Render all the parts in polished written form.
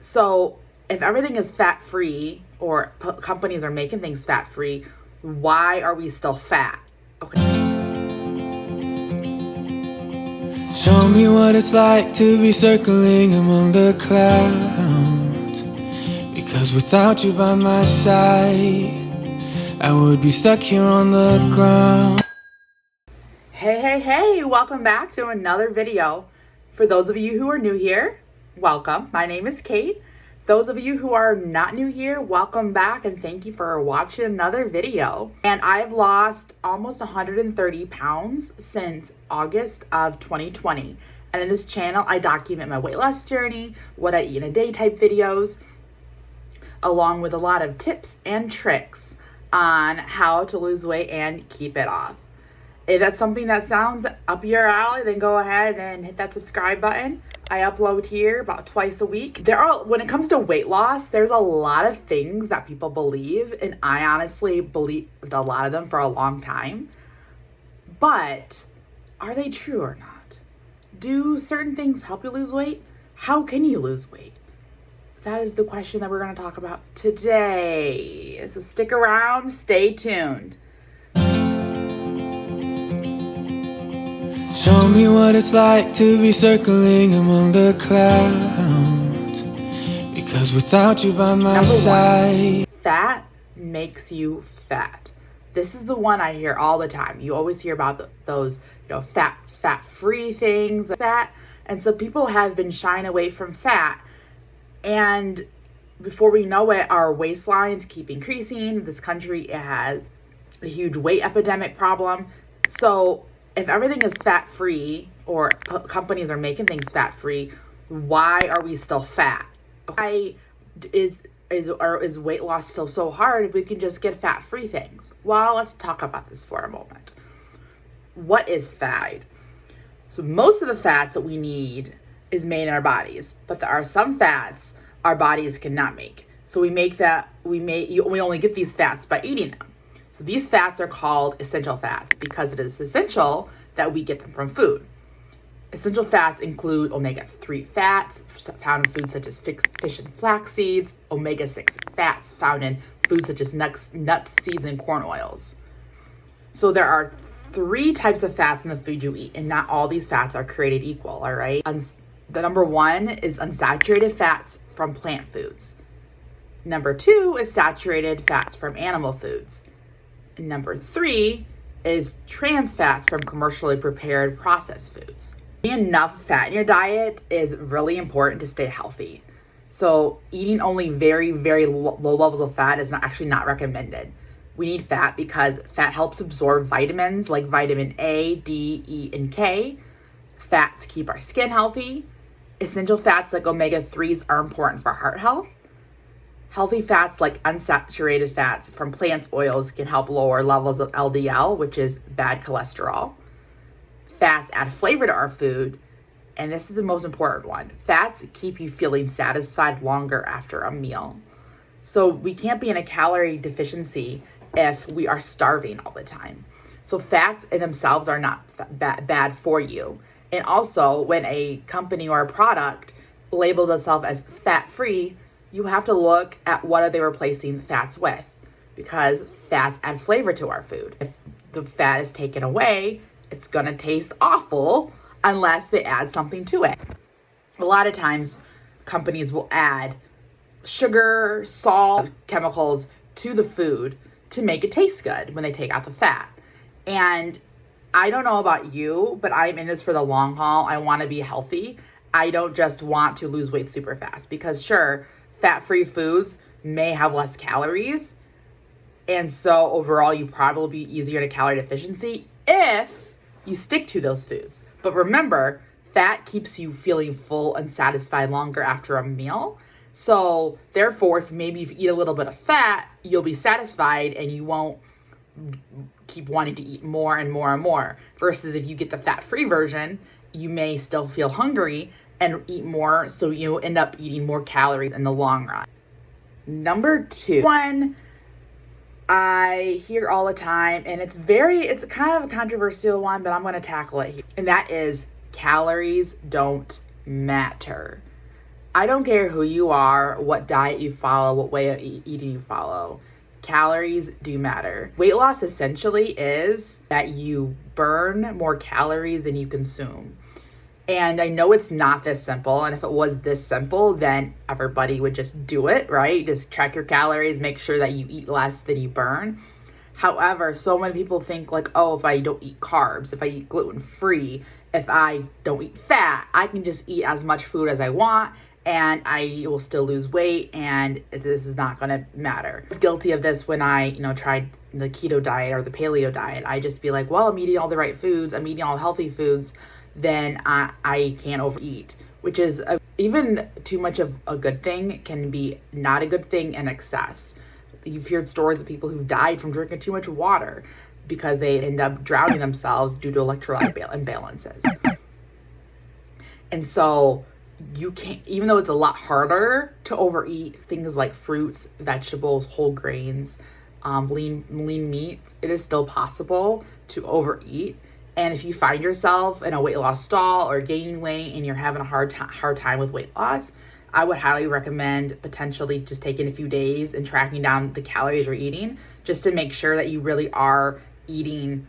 So if everything is fat-free or companies are making things fat-free, why are we still fat? Okay. Show me what it's like to be circling among the clouds. Because without you by my side, I would be stuck here on the ground. Hey, welcome back to another video. For those of you who are new here, welcome. My name is Kate. Those of you who are not new here, welcome back and thank you for watching another video. And I've lost almost 130 pounds since August of 2020. And in this channel, I document my weight loss journey, what I eat in a day type videos, along with a lot of tips and tricks on how to lose weight and keep it off. If that's something that sounds up your alley, then go ahead and hit that subscribe button. I upload here about twice a week. When it comes to weight loss, there's a lot of things that people believe, and I honestly believed a lot of them for a long time. But are they true or not? Do certain things help you lose weight? How can you lose weight? That is the question that we're going to talk about today. So stick around, stay tuned. Show me what it's like to be circling among the clouds. Because without you by my side, fat makes you fat. This is the one I hear all the time. You always hear about those, fat-free things like that. And so people have been shying away from fat. And before we know it, our waistlines keep increasing. This country has a huge weight epidemic problem. So if everything is fat-free or companies are making things fat-free, why are we still fat? Why is weight loss still so hard if we can just get fat-free things? Well, let's talk about this for a moment. What is fat? So most of the fats that we need is made in our bodies, but there are some fats our bodies cannot make. So we only get these fats by eating them. So these fats are called essential fats because it is essential that we get them from food. Essential fats include omega-3 fats found in foods such as fish and flax seeds, omega-6 fats found in foods such as nuts, seeds, and corn oils. So there are 3 types of fats in the food you eat, and not all these fats are created equal, all right? The number 1 is unsaturated fats from plant foods. Number 2 is saturated fats from animal foods. Number 3 is trans fats from commercially prepared processed foods. Enough fat in your diet is really important to stay healthy. So eating only very, very low levels of fat is actually not recommended. We need fat because fat helps absorb vitamins like vitamin A, D, E, and K. Fats keep our skin healthy. Essential fats like omega-3s are important for heart health. Healthy fats like unsaturated fats from plants' oils can help lower levels of LDL, which is bad cholesterol. Fats add flavor to our food, and this is the most important one. Fats keep you feeling satisfied longer after a meal. So we can't be in a calorie deficiency if we are starving all the time. So fats in themselves are not bad for you. And also, when a company or a product labels itself as fat-free, you have to look at what are they replacing fats with, because fats add flavor to our food. If the fat is taken away, it's gonna taste awful unless they add something to it. A lot of times, companies will add sugar, salt, chemicals to the food to make it taste good when they take out the fat. And I don't know about you, but I'm in this for the long haul. I wanna be healthy. I don't just want to lose weight super fast, because sure, fat-free foods may have less calories, and so overall you probably be easier to calorie deficiency if you stick to those foods. But remember, fat keeps you feeling full and satisfied longer after a meal. So therefore, if maybe you eat a little bit of fat, you'll be satisfied and you won't keep wanting to eat more and more and more. Versus if you get the fat-free version, you may still feel hungry and eat more, so you end up eating more calories in the long run. Number 2, one I hear all the time, and it's kind of a controversial one, but I'm going to tackle it here. And that is calories don't matter. I don't care who you are, what diet you follow, what way of eating you follow. Calories do matter. Weight loss essentially is that you burn more calories than you consume. And I know it's not this simple. And if it was this simple, then everybody would just do it, right? Just track your calories, make sure that you eat less than you burn. However, so many people think like, oh, if I don't eat carbs, if I eat gluten-free, if I don't eat fat, I can just eat as much food as I want and I will still lose weight and this is not going to matter. I was guilty of this when I, tried the keto diet or the paleo diet. I just be like, well, I'm eating all the right foods. I'm eating all healthy foods. Then I can't overeat, which is even too much of a good thing can be not a good thing in excess. You've heard stories of people who died from drinking too much water because they end up drowning themselves due to electrolyte imbalances. And so you can't, even though it's a lot harder to overeat things like fruits, vegetables, whole grains, lean meats, it is still possible to overeat. And if you find yourself in a weight loss stall or gaining weight and you're having a hard time with weight loss, I would highly recommend potentially just taking a few days and tracking down the calories you're eating just to make sure that you really are eating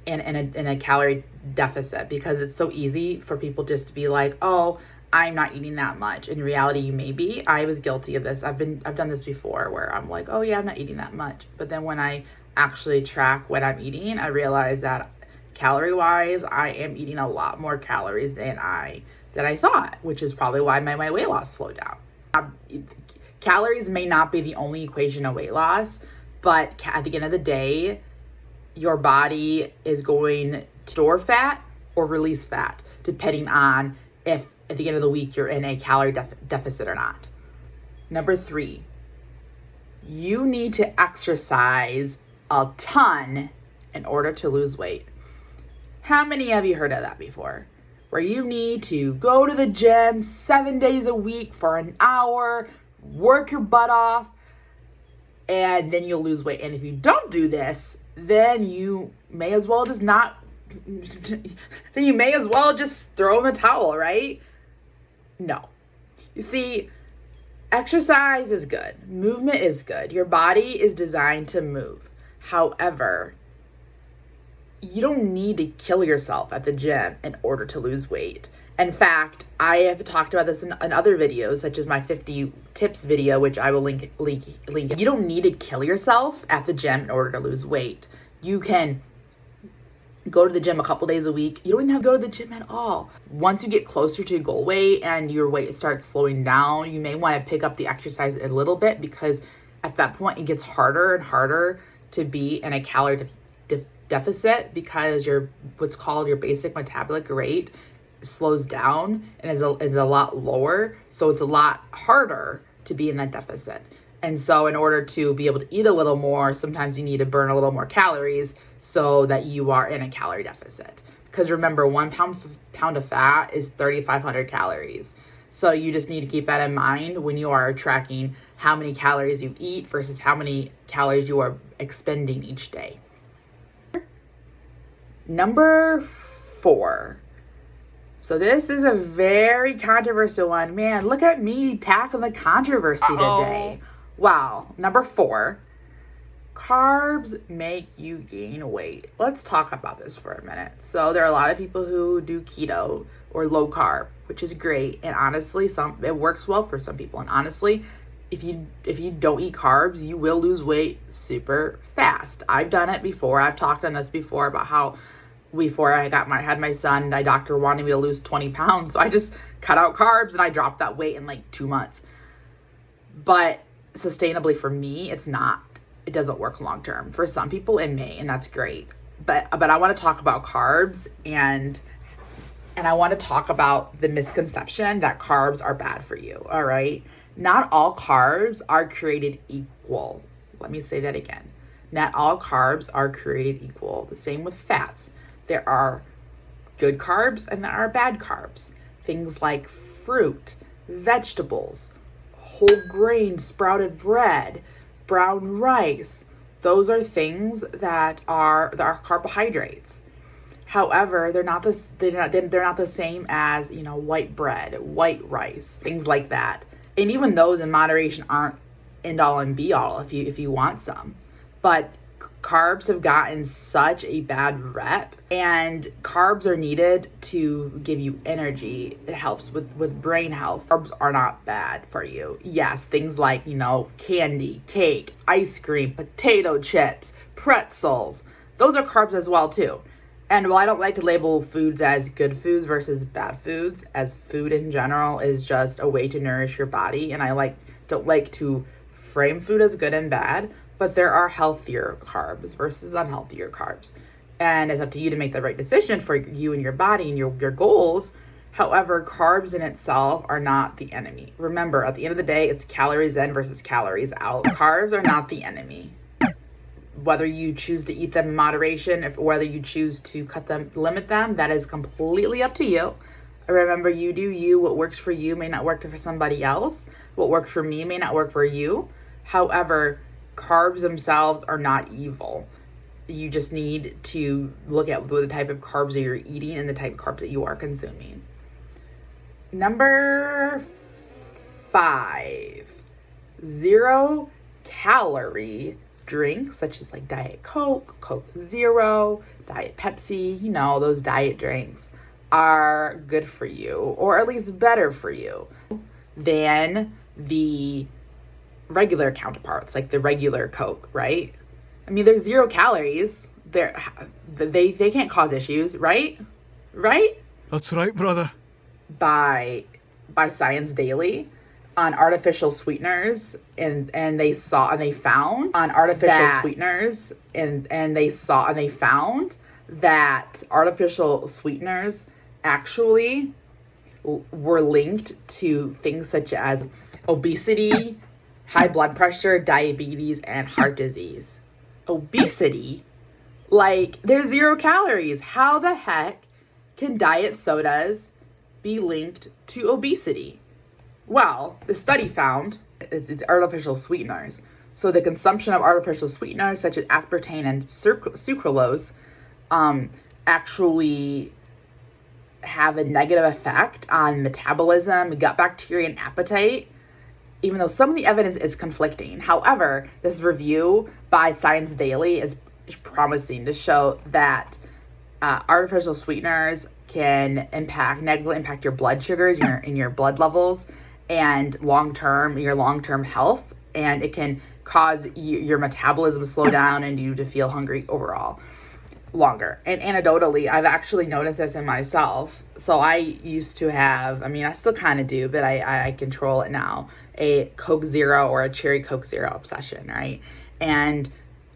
in a calorie deficit, because it's so easy for people just to be like, oh, I'm not eating that much. In reality, you may be. I was guilty of this. I've done this before where I'm like, oh yeah, I'm not eating that much. But then when I actually track what I'm eating, I realize that calorie wise, I am eating a lot more calories than I thought, which is probably why my weight loss slowed down. Calories may not be the only equation of weight loss, but at the end of the day, your body is going to store fat or release fat, depending on if at the end of the week you're in a calorie deficit or not. Number 3, you need to exercise a ton in order to lose weight. How many of you heard of that before? Where you need to go to the gym 7 days a week for an hour, work your butt off, and then you'll lose weight. And if you don't do this, then you may as well just throw in the towel, right? No. You see, exercise is good. Movement is good. Your body is designed to move. However, you don't need to kill yourself at the gym in order to lose weight. In fact, I have talked about this in other videos, such as my 50 tips video, which I will link. You don't need to kill yourself at the gym in order to lose weight. You can go to the gym a couple days a week. You don't even have to go to the gym at all. Once you get closer to goal weight and your weight starts slowing down, you may want to pick up the exercise a little bit, because at that point it gets harder and harder to be in a calorie deficit, because what's called your basic metabolic rate slows down and is a lot lower. So it's a lot harder to be in that deficit. And so in order to be able to eat a little more, sometimes you need to burn a little more calories so that you are in a calorie deficit. Because remember, 1 pound of fat is 3,500 calories. So you just need to keep that in mind when you are tracking how many calories you eat versus how many calories you are expending each day. Number 4. So this is a very controversial one. Man, look at me tackling the controversy today. Wow. Number 4. Carbs make you gain weight. Let's talk about this for a minute. So there are a lot of people who do keto or low carb, which is great. And honestly, it works well for some people. And honestly, if you don't eat carbs, you will lose weight super fast. I've done it before. I've talked on this before about how before I had my son, my doctor wanted me to lose 20 pounds. So I just cut out carbs and I dropped that weight in like 2 months. But sustainably for me, it doesn't work long term. For some people it may, and that's great. But I want to talk about carbs and I want to talk about the misconception that carbs are bad for you. All right. Not all carbs are created equal. Let me say that again. Not all carbs are created equal. The same with fats. There are good carbs and there are bad carbs. Things like fruit, vegetables, whole grain, sprouted bread, brown rice. Those are things that are carbohydrates. However, they're not the same as, white bread, white rice, things like that. And even those in moderation aren't end all and be all if you want some. But carbs have gotten such a bad rep, and carbs are needed to give you energy. It helps with brain health. Carbs are not bad for you. Yes, things like, candy, cake, ice cream, potato chips, pretzels, those are carbs as well too. And while I don't like to label foods as good foods versus bad foods, as food in general is just a way to nourish your body, and I don't like to frame food as good and bad, but there are healthier carbs versus unhealthier carbs. And it's up to you to make the right decision for you and your body and your goals. However, carbs in itself are not the enemy. Remember, at the end of the day, it's calories in versus calories out. Carbs are not the enemy. Whether you choose to eat them in moderation, whether you choose to limit them, that is completely up to you. Remember, you do you. What works for you may not work for somebody else. What works for me may not work for you. However, carbs themselves are not evil. You just need to look at the type of carbs that you're eating and the type of carbs that you are consuming. Number 5, 0 calorie drinks, such as like Diet Coke, Coke Zero, Diet Pepsi, those diet drinks are good for you, or at least better for you than the regular counterparts, like the regular Coke, right? I mean, there's 0 calories. They can't cause issues, right? Right? That's right, brother. By Science Daily on artificial sweeteners, and they found that artificial sweeteners actually were linked to things such as obesity, high blood pressure, diabetes, and heart disease. Obesity? Like, there's 0 calories. How the heck can diet sodas be linked to obesity? Well, the study found it's artificial sweeteners. So the consumption of artificial sweeteners such as aspartame and sucralose actually have a negative effect on metabolism, gut bacteria, and appetite, even though some of the evidence is conflicting. However, this review by Science Daily is promising to show that artificial sweeteners can negatively impact your blood sugars, your blood levels, and your long-term health, and it can cause your metabolism to slow down and you to feel hungry overall longer. And anecdotally, I've actually noticed this in myself. So I used to have, I still kind of do, but I control it now, a Coke Zero or a Cherry Coke Zero obsession, right? And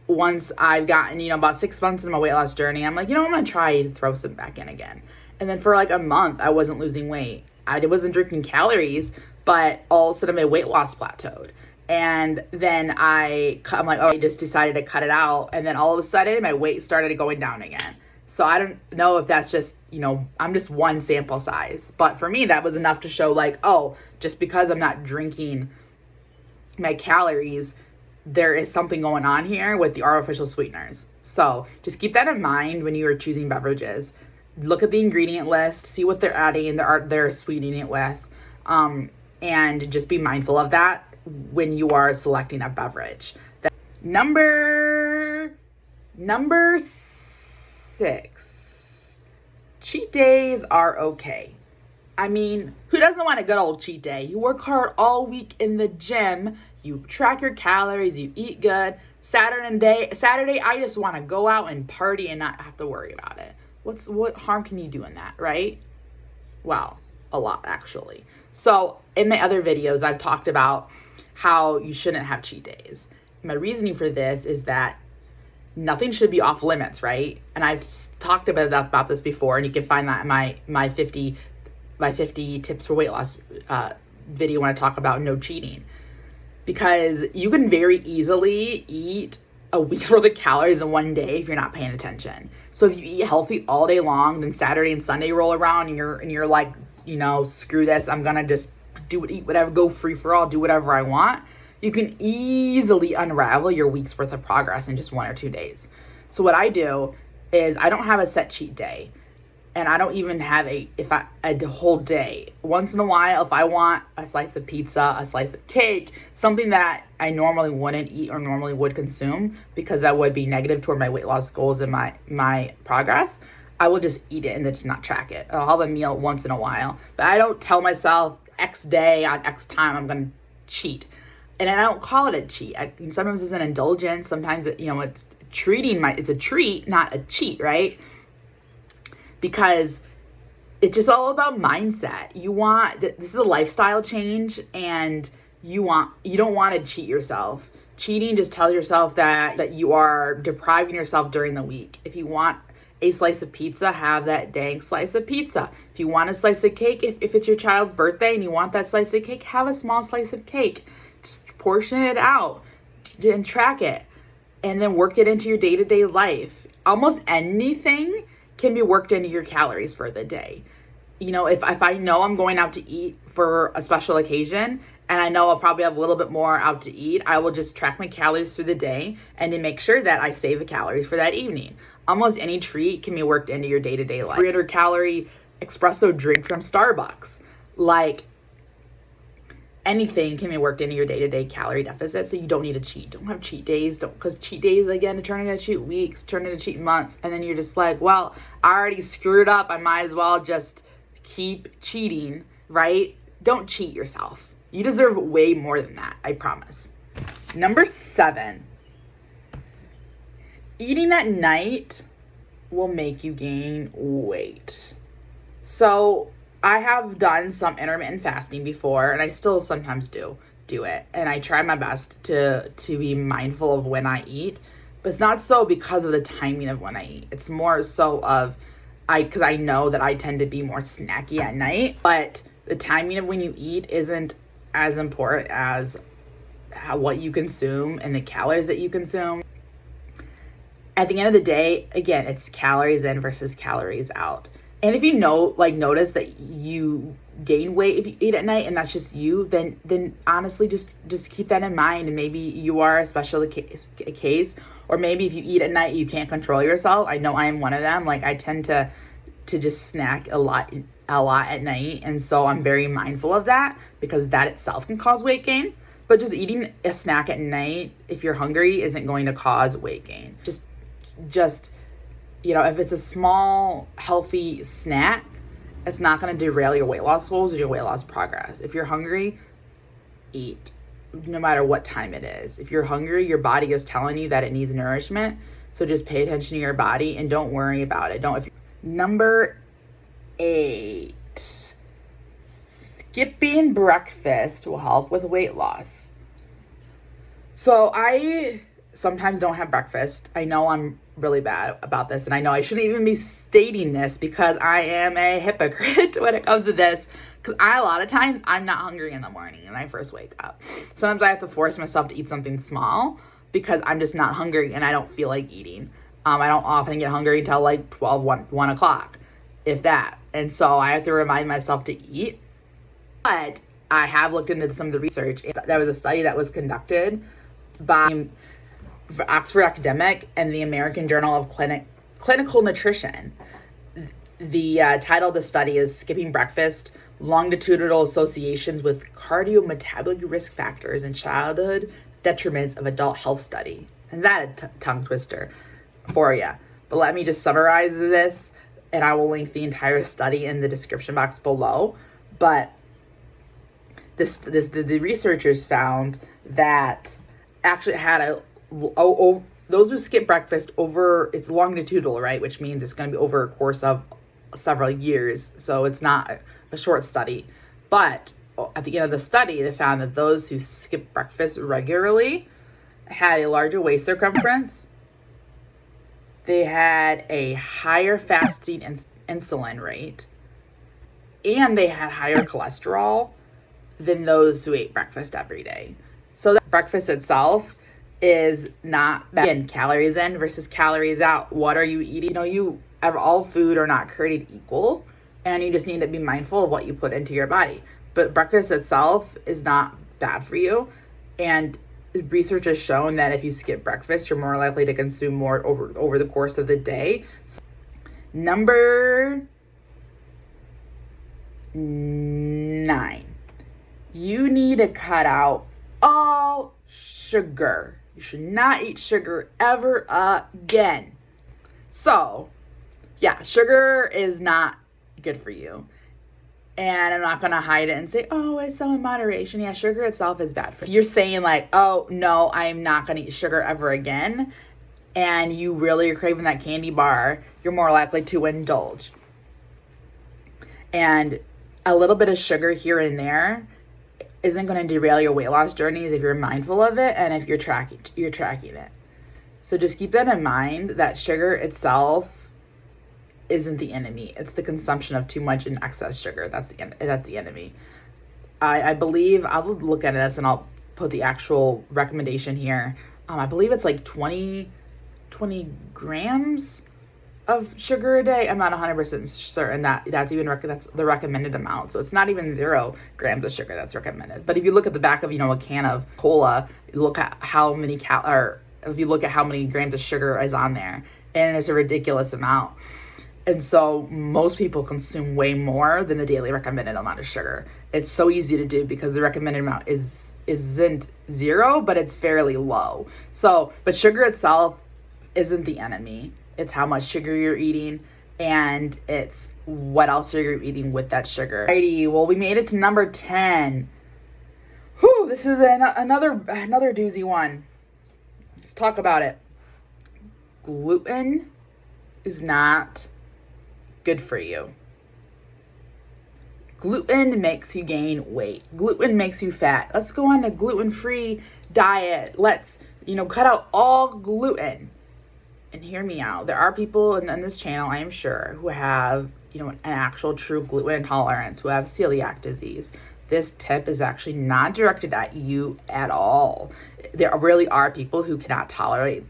once I've gotten, about 6 months in my weight loss journey, I'm like, I'm going to try to throw some back in again. And then for like a month, I wasn't losing weight. I wasn't drinking calories, but all of a sudden my weight loss plateaued. And then I'm like, I just decided to cut it out. And then all of a sudden my weight started going down again. So I don't know if that's just, I'm just one sample size. But for me, that was enough to show like, just because I'm not drinking my calories, there is something going on here with the artificial sweeteners. So just keep that in mind when you are choosing beverages. Look at the ingredient list, see what they're adding, they're sweetening it with, and just be mindful of that when you are selecting a beverage. Number 6, cheat days are okay. Who doesn't want a good old cheat day? You work hard all week in the gym, you track your calories, you eat good. Saturday, I just want to go out and party and not have to worry about it. What harm can you do in that, right? Well, a lot actually. So in my other videos, I've talked about how you shouldn't have cheat days. My reasoning for this is that nothing should be off limits, right? And I've talked about this before, and you can find that in my 50 tips for weight loss video when I talk about no cheating. Because you can very easily eat a week's worth of calories in one day if you're not paying attention. So if you eat healthy all day long, then Saturday and Sunday roll around and you're like, screw this, I'm gonna just eat whatever, go free for all, do whatever I want. You can easily unravel your week's worth of progress in just 1 or 2 days. So what I do is I don't have a set cheat day. And I don't even have a whole day. Once in a while, if I want a slice of pizza, a slice of cake, something that I normally wouldn't eat or normally would consume because that would be negative toward my weight loss goals and my progress, I will just eat it and then just not track it. I'll have a meal once in a while. But I don't tell myself X day on X time I'm going to cheat. And I don't call it a cheat. Sometimes it's an indulgence. Sometimes, it's it's a treat, not a cheat, right? Because it's just all about mindset. This is a lifestyle change, and you don't want to cheat yourself. Cheating just tells yourself that you are depriving yourself during the week. If you want a slice of pizza, have that dang slice of pizza. If you want a slice of cake, if it's your child's birthday and you want that slice of cake, have a small slice of cake. Just portion it out and track it, and then work it into your day-to-day life. Almost anything can be worked into your calories for the day. If I know I'm going out to eat for a special occasion and I know I'll probably have a little bit more out to eat, I will just track my calories through the day and then make sure that I save the calories for that evening. Almost any treat can be worked into your day-to-day life. 300 calorie espresso drink from Starbucks. Like, anything can be worked into your day-to-day calorie deficit, so you don't need to cheat. Don't have cheat days. Because cheat days, again, turn into cheat weeks, turn into cheat months, and then you're just like, well, I already screwed up. I might as well just keep cheating, right? Don't cheat yourself. You deserve way more than that, I promise. Number 7, eating at night will make you gain weight. So I have done some intermittent fasting before, and I still sometimes do it. And I try my best to be mindful of when I eat, but it's not so because of the timing of when I eat. It's more so because I know that I tend to be more snacky at night, but the timing of when you eat isn't as important as what you consume and the calories that you consume. At the end of the day, again, it's calories in versus calories out. And if you notice that you gain weight if you eat at night and that's just you, then honestly just keep that in mind. And maybe you are a special case, or maybe if you eat at night you can't control yourself. I know I am one of them. Like, I tend to just snack a lot at night, and so I'm very mindful of that because that itself can cause weight gain. But just eating a snack at night if you're hungry isn't going to cause weight gain. Just if it's a small, healthy snack, it's not going to derail your weight loss goals or your weight loss progress. If you're hungry, eat, no matter what time it is. If you're hungry, your body is telling you that it needs nourishment. So just pay attention to your body and don't worry about it. Number 8, skipping breakfast will help with weight loss. So I sometimes don't have breakfast. I know I'm really bad about this, and I know I shouldn't even be stating this because I am a hypocrite when it comes to this, because a lot of times I'm not hungry in the morning when I first wake up. Sometimes I have to force myself to eat something small because I'm just not hungry and I don't feel like eating. I don't often get hungry until like 12, 1 o'clock, if that. And so I have to remind myself to eat. But I have looked into some of the research. There was a study that was conducted by Oxford Academic and the American Journal of Clinical Nutrition. The title of the study is Skipping Breakfast, Longitudinal Associations with Cardiometabolic Risk Factors and Childhood Detriments of Adult Health Study. And that a tongue twister for you. But let me just summarize this, and I will link the entire study in the description box below. But the researchers found that actually had those who skip breakfast over, it's longitudinal, right? Which means it's going to be over a course of several years. So it's not a short study. But at the end of the study, they found that those who skip breakfast regularly had a larger waist circumference. They had a higher fasting insulin rate. And they had higher cholesterol than those who ate breakfast every day. So the breakfast itself is not bad. Again, calories in versus calories out. What are you eating? All food are not created equal, and you just need to be mindful of what you put into your body. But breakfast itself is not bad for you. And research has shown that if you skip breakfast, you're more likely to consume more over the course of the day. So, number 9, you need to cut out all sugar. You should not eat sugar ever again. So, yeah, sugar is not good for you. And I'm not going to hide it and say, oh, it's so in moderation. Yeah, sugar itself is bad for you. If you're saying like, oh, no, I'm not going to eat sugar ever again, and you really are craving that candy bar, you're more likely to indulge. And a little bit of sugar here and there isn't going to derail your weight loss journeys if you're mindful of it and if you're tracking it. So just keep that in mind, that sugar itself isn't the enemy. It's the consumption of too much and excess sugar. That's the enemy. I believe, I'll look at this and I'll put the actual recommendation here. I believe it's like 20 grams of sugar a day. I'm not 100% certain that's the recommended amount. So it's not even 0 grams of sugar that's recommended. But if you look at the back of, a can of cola, look at how many if you look at how many grams of sugar is on there, and it's a ridiculous amount. And so most people consume way more than the daily recommended amount of sugar. It's so easy to do because the recommended amount isn't 0, but it's fairly low. So, but sugar itself isn't the enemy. It's how much sugar you're eating, and it's what else you're eating with that sugar. Alrighty, well, we made it to number 10. Whew, this is another doozy one. Let's talk about it. Gluten is not good for you. Gluten makes you gain weight. Gluten makes you fat. Let's go on a gluten-free diet. Let's, cut out all gluten. And hear me out. There are people in this channel, I am sure, who have, an actual true gluten intolerance, who have celiac disease. This tip is actually not directed at you at all. There really are people who cannot tolerate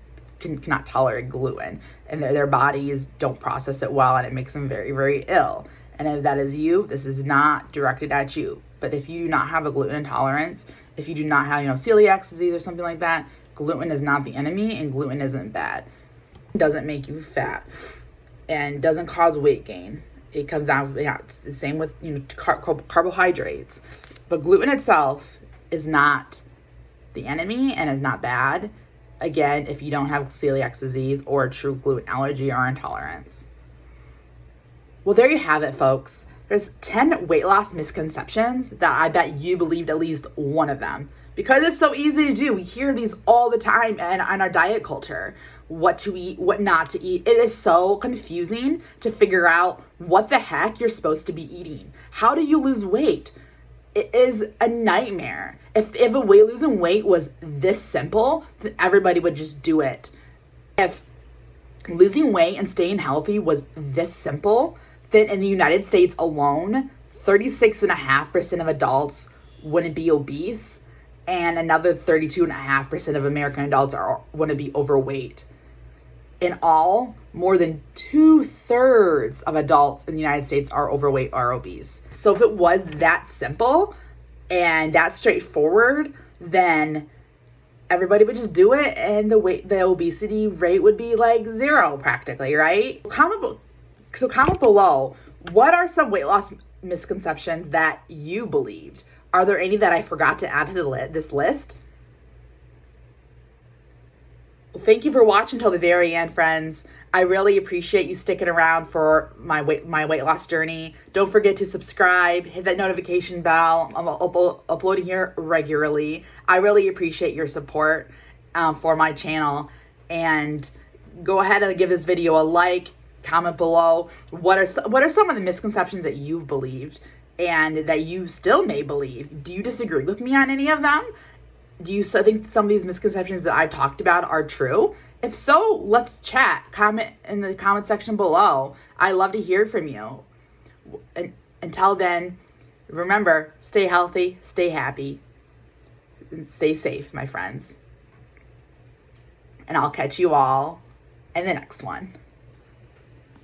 gluten, and their bodies don't process it well, and it makes them very, very ill. And if that is you, this is not directed at you. But if you do not have a gluten intolerance, if you do not have, celiac disease or something like that, gluten is not the enemy, and gluten isn't bad. It doesn't make you fat and doesn't cause weight gain. It comes down, it's the same with, carbohydrates. But gluten itself is not the enemy and is not bad. Again, if you don't have celiac disease or a true gluten allergy or intolerance. Well, there you have it, folks. There's 10 weight loss misconceptions that I bet you believed at least one of them. Because it's so easy to do. We hear these all the time in our diet culture. What to eat, what not to eat. It is so confusing to figure out what the heck you're supposed to be eating. How do you lose weight? It is a nightmare. If losing weight was this simple, then everybody would just do it. If losing weight and staying healthy was this simple, then in the United States alone, 36.5% of adults wouldn't be obese, and another 32.5% of American adults want to be overweight. In all, more than 2/3 of adults in the United States are overweight or obese. So if it was that simple and that straightforward, then everybody would just do it, and the obesity rate would be like 0 practically, right? Comment below, what are some weight loss misconceptions that you believed? Are there any that I forgot to add to this list? Well, thank you for watching till the very end, friends. I really appreciate you sticking around for my weight loss journey. Don't forget to subscribe, hit that notification bell. I'm uploading here regularly. I really appreciate your support for my channel. And go ahead and give this video a like. Comment below. What are some of the misconceptions that you've believed and that you still may believe? Do you disagree with me on any of them? Do you think some of these misconceptions that I've talked about are true? If so, let's chat. Comment in the comment section below. I love to hear from you. And until then, remember, stay healthy, stay happy, and stay safe, my friends. And I'll catch you all in the next one.